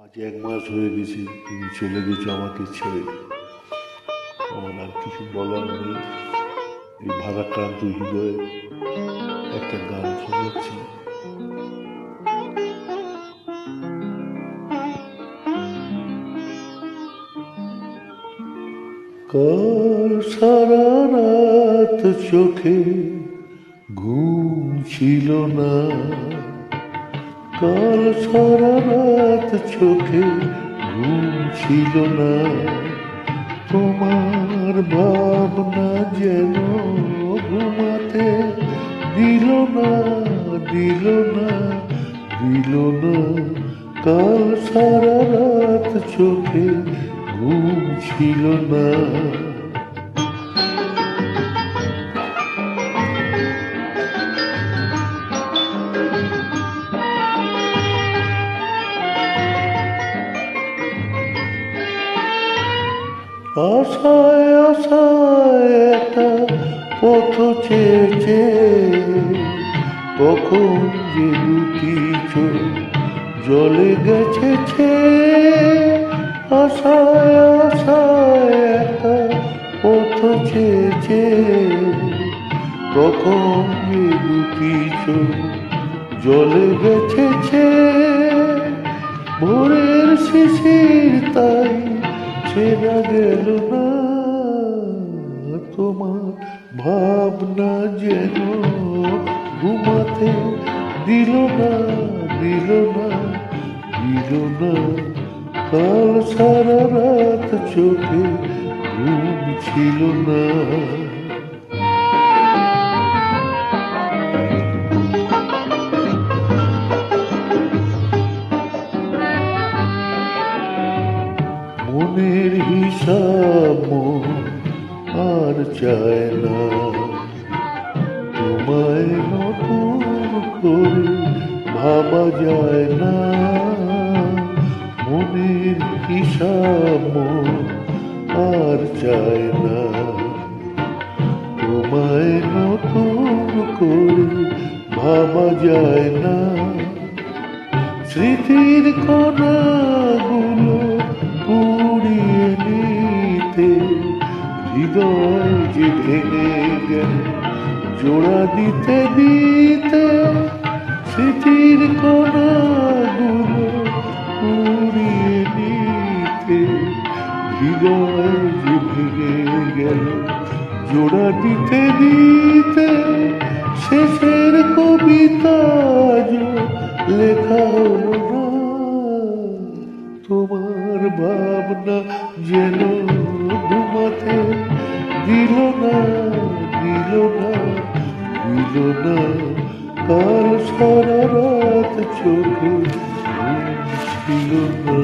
আজ 1 মাস হয়ে গেছে তুমি চলে গেছো আমাকে ছেড়ে। আমার আর কিছু বলার নেই। এই ভারাক্রান্ত হৃদয়ে একটা গান শোনাচ্ছি। কাল সারা রাত চোখে ঘুম ছিল না, কাল সারা রাত চোখে ঘুম ছিল না। তোমার ভাবনা যেন ঘুমাতে দিল না, দিল না, দিল না। কাল সারা রাত চোখে ঘুম ছিল না। আশায় আশায় একটা পথ চেয়েছে, কখন যে দুটি চোখ জলে গেছে। আশায় আশায় একটা পথ চেয়েছে, কখন যে দুটি চোখ জলে গেছে। ভোরের শিশির তাই চেনা গেল না, তোমার ভাবনা যেন ঘুমাতে দিল না, দিল না, দিল না। কাল সারা রাত চোখে ঘুম ছিল না। মনের হিসাব আর চায় না, তোমায় নতুন করে ভাবা যায় না। মনের হিসাব আর চায় না, তোমায় নতুন করে ভাবা যায় না। স্মৃতির কণাগুলো কুড়িয়ে নিতে হৃদয় যে ভেঙে গেল জোড়া দিতে দিতে। স্মৃতির কণাগুলো কুড়িয়ে নিতে হৃদয় যে ভেঙে গেল জোড়া দিতে দিতে। শেষের কবিতা লেখা হলো না, তোমার ভাবনা যেন ঘুমাতে দিল না, দিল না, দিল না। কাল সারা রাত চোখে ঘুম ছিল না।